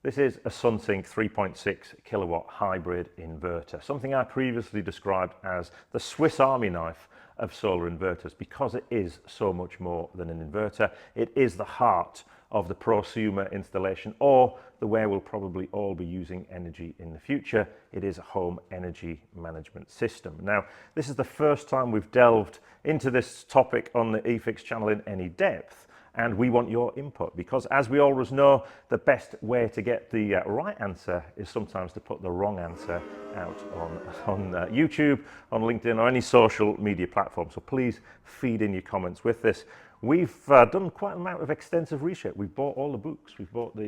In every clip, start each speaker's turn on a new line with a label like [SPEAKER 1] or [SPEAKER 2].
[SPEAKER 1] This is a SunSynk 3.6 kilowatt hybrid inverter, something I previously described as the Swiss Army knife of solar inverters because it is so much more than an inverter. It is the heart of the prosumer installation, or the way we'll probably all be using energy in the future. It is a home energy management system. Now, this is the first time we've delved into this topic on the eFIXX channel in any depth. And we want your input because, as we always know, the best way to get the right answer is sometimes to put the wrong answer out on YouTube, on LinkedIn, or any social media platform. So please feed in your comments with this. We've done quite an amount of extensive research. We've bought all the books. We've bought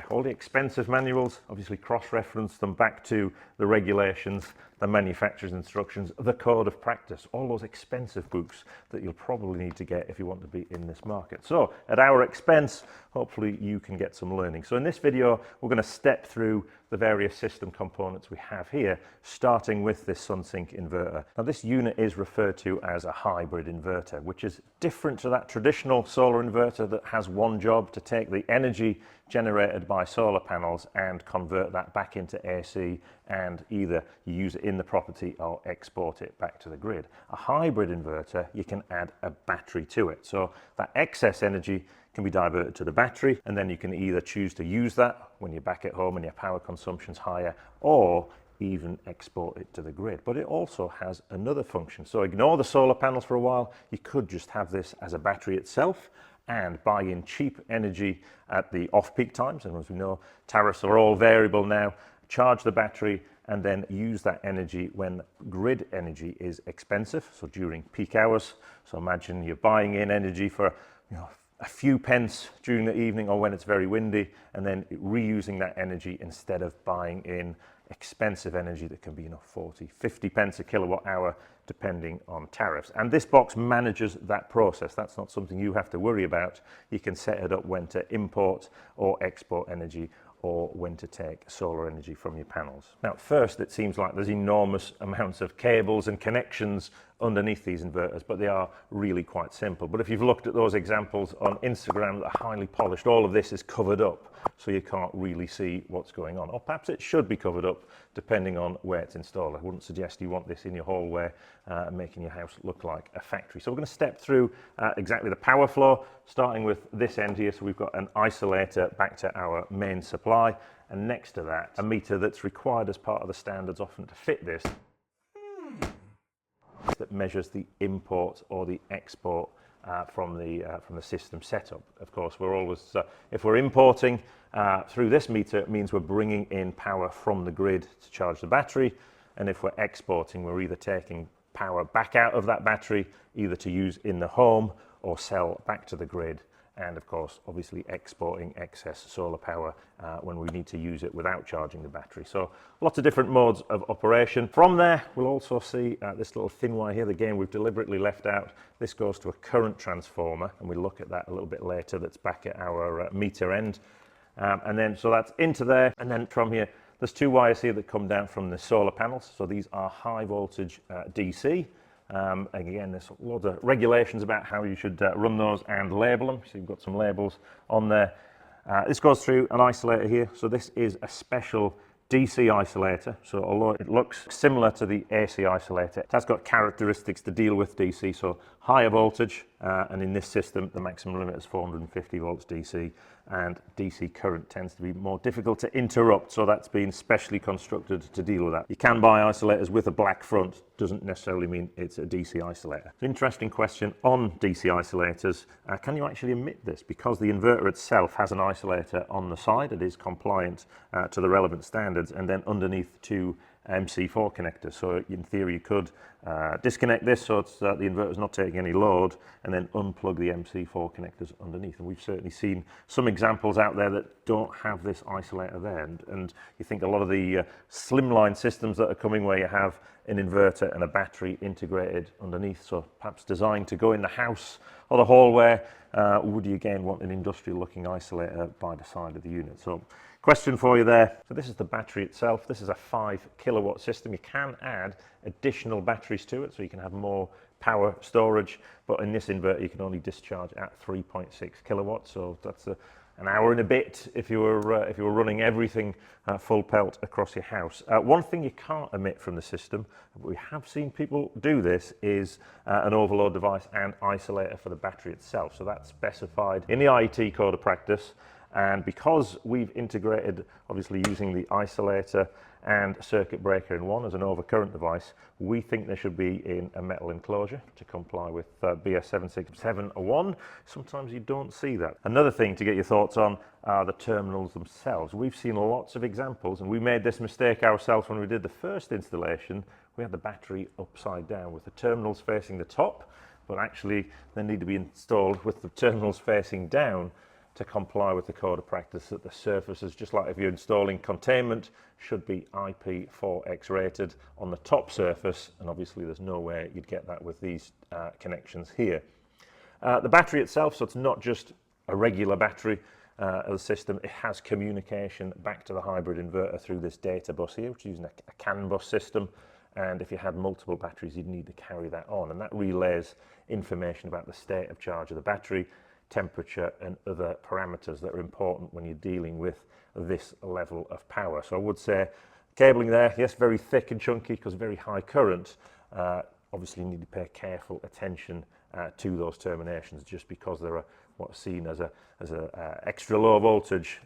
[SPEAKER 1] all the expensive manuals, obviously cross-referenced them back to the regulations, the manufacturer's instructions, the code of practice, all those expensive books that you'll probably need to get if you want to be in this market. So at our expense, hopefully you can get some learning. So in this video, we're going to step through the various system components we have here, starting with this SunSynk inverter. Now, this unit is referred to as a hybrid inverter, which is different to that traditional solar inverter that has one job: to take the energy generated by solar panels and convert that back into AC, and either you use it in the property or export it back to the grid. A hybrid inverter, you can add a battery to it. So that excess energy can be diverted to the battery, and then you can either choose to use that when you're back at home and your power consumption's higher, or even export it to the grid. But it also has another function. So ignore the solar panels for a while. You could just have this as a battery itself and buy in cheap energy at the off-peak times. And as we know, tariffs are all variable now. Charge the battery and then use that energy when grid energy is expensive, so during peak hours. So imagine you're buying in energy for a few pence during the evening or when it's very windy, and then reusing that energy instead of buying in expensive energy that can be 40, 50 pence a kilowatt hour depending on tariffs. And this box manages that process. That's not something you have to worry about. You can set it up when to import or export energy, or when to take solar energy from your panels. Now, at first it seems like there's enormous amounts of cables and connections underneath these inverters, but they are really quite simple. But if you've looked at those examples on Instagram that are highly polished, all of this is covered up, so you can't really see what's going on. Or perhaps it should be covered up depending on where it's installed. I wouldn't suggest you want this in your hallway making your house look like a factory. So we're going to step through exactly the power flow, starting with this end here. So we've got an isolator back to our main supply, and next to that, a meter that's required as part of the standards often to fit this, that measures the import or the export from the system setup. Of course, we're always, if we're importing through this meter, it means we're bringing in power from the grid to charge the battery, and if we're exporting, we're either taking power back out of that battery, either to use in the home or sell back to the grid, and of course, obviously exporting excess solar power when we need to use it without charging the battery. So lots of different modes of operation. From there, we'll also see this little thin wire here. Again, we've deliberately left out. This goes to a current transformer, and we'll look at that a little bit later. That's back at our meter end. And then, so that's into there. And then from here, there's two wires here that come down from the solar panels. So these are high voltage DC. Again, there's a lot of regulations about how you should run those and label them. So you've got some labels on there. This goes through an isolator here. So this is a special DC isolator. So although it looks similar to the AC isolator, it has got characteristics to deal with DC. So higher voltage, and in this system, the maximum limit is 450 volts DC, and DC current tends to be more difficult to interrupt. So that's been specially constructed to deal with that. You can buy isolators with a black front, doesn't necessarily mean it's a DC isolator. Interesting question on DC isolators. Can you actually emit this? Because the inverter itself has an isolator on the side, it is compliant to the relevant standards, and then underneath two MC4 connectors. So in theory, you could disconnect this so it's, the inverter's not taking any load, and then unplug the MC4 connectors underneath. And we've certainly seen some examples out there that don't have this isolator there. And you think a lot of the slimline systems that are coming where you have an inverter and a battery integrated underneath, so perhaps designed to go in the house or the hallway, would you again want an industrial looking isolator by the side of the unit? So question for you there. So this is the battery itself. This is a 5 kilowatt system. You can add additional batteries to it, so you can have more power storage, but in this inverter you can only discharge at 3.6 kilowatts, so that's an hour and a bit if you were running everything full pelt across your house. One thing you can't omit from the system, but we have seen people do this, is an overload device and isolator for the battery itself. So that's specified in the IET code of practice. And because we've integrated, obviously using the isolator and circuit breaker in one as an overcurrent device, we think they should be in a metal enclosure to comply with BS 76701. Sometimes you don't see that. Another thing to get your thoughts on are the terminals themselves. We've seen lots of examples, and we made this mistake ourselves when we did the first installation. We had the battery upside down with the terminals facing the top, but actually they need to be installed with the terminals facing down to comply with the code of practice that the surfaces, just like if you're installing containment, should be IP4X rated on the top surface, and obviously there's no way you'd get that with these connections here. The battery itself, so it's not just a regular battery of the system, it has communication back to the hybrid inverter through this data bus here, which is using a CAN bus system. And if you had multiple batteries, you'd need to carry that on, and that relays information about the state of charge of the battery, temperature and other parameters that are important when you're dealing with this level of power. So I would say cabling there, yes, very thick and chunky because very high current. Obviously you need to pay careful attention to those terminations, just because they're what's seen as a extra low voltage.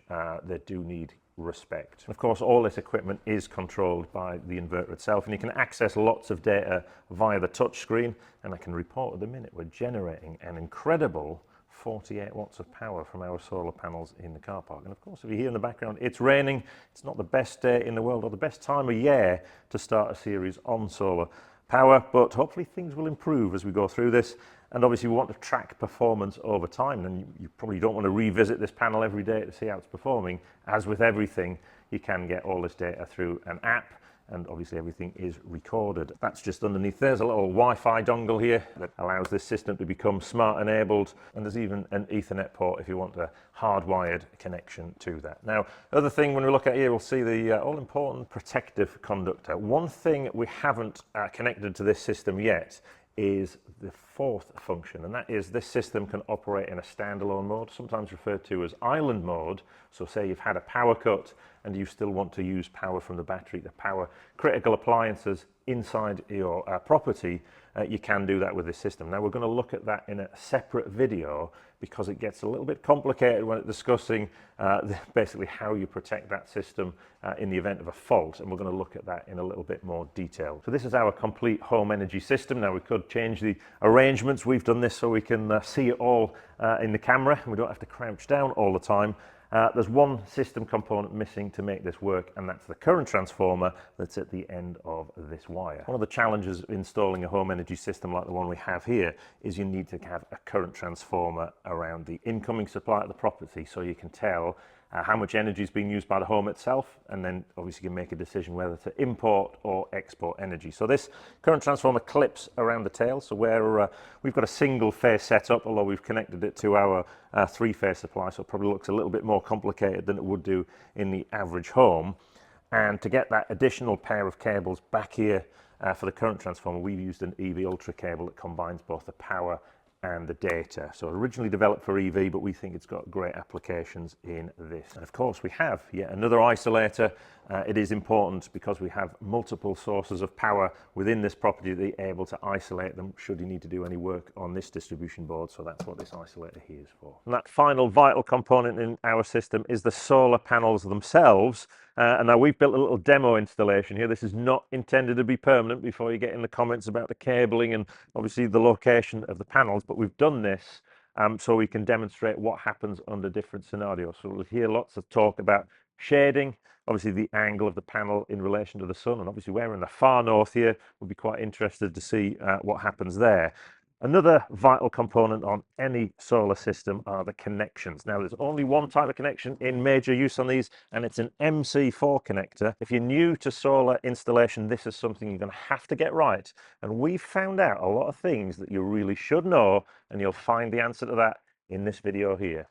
[SPEAKER 1] They do need respect. Of course, all this equipment is controlled by the inverter itself, and you can access lots of data via the touch screen. And I can report at the minute we're generating an incredible 48 watts of power from our solar panels in the car park. And of course, if you hear in the background, it's raining. It's not the best day in the world or the best time of year to start a series on solar power, but hopefully things will improve as we go through this. And obviously we want to track performance over time, and you probably don't want to revisit this panel every day to see how it's performing. As with everything, you can get all this data through an app, and obviously everything is recorded. That's just underneath. There's a little Wi-Fi dongle here that allows this system to become smart enabled, and there's even an Ethernet port if you want a hardwired connection to that. Now, other thing when we look at here, we'll see the all-important protective conductor. One thing we haven't connected to this system yet is the fourth function, and that is this system can operate in a standalone mode, sometimes referred to as island mode. So say you've had a power cut and you still want to use power from the battery to power critical appliances inside your property, you can do that with this system. Now we're going to look at that in a separate video because it gets a little bit complicated when it's discussing basically how you protect that system in the event of a fault, and we're going to look at that in a little bit more detail. So this is our complete home energy system. Now we could change the arrangements. We've done this so we can see it all in the camera and we don't have to crouch down all the time. There's one system component missing to make this work, and that's the current transformer that's at the end of this wire. One of the challenges of installing a home energy system like the one we have here is you need to have a current transformer around the incoming supply at the property, so you can tell how much energy is being used by the home itself, and then obviously you can make a decision whether to import or export energy. So this current transformer clips around the tail, so where we've got a single phase setup, although we've connected it to our three-phase supply, so it probably looks a little bit more complicated than it would do in the average home. And to get that additional pair of cables back here for the current transformer, we've used an EV Ultra cable that combines both the power and the data. So originally developed for EV, but we think it's got great applications in this. And of course we have yet another isolator. It is important because we have multiple sources of power within this property to be able to isolate them should you need to do any work on this distribution board. So that's what this isolator here is for. And that final vital component in our system is the solar panels themselves. And now we've built a little demo installation here. This is not intended to be permanent before you get in the comments about the cabling and obviously the location of the panels, but we've done this so we can demonstrate what happens under different scenarios. So we'll hear lots of talk about shading, obviously the angle of the panel in relation to the sun, and obviously we're in the far north here. We'll be quite interested to see what happens there. Another vital component on any solar system are the connections. Now, there's only one type of connection in major use on these, and it's an MC4 connector. If you're new to solar installation, this is something you're going to have to get right. And we've found out a lot of things that you really should know, and you'll find the answer to that in this video here.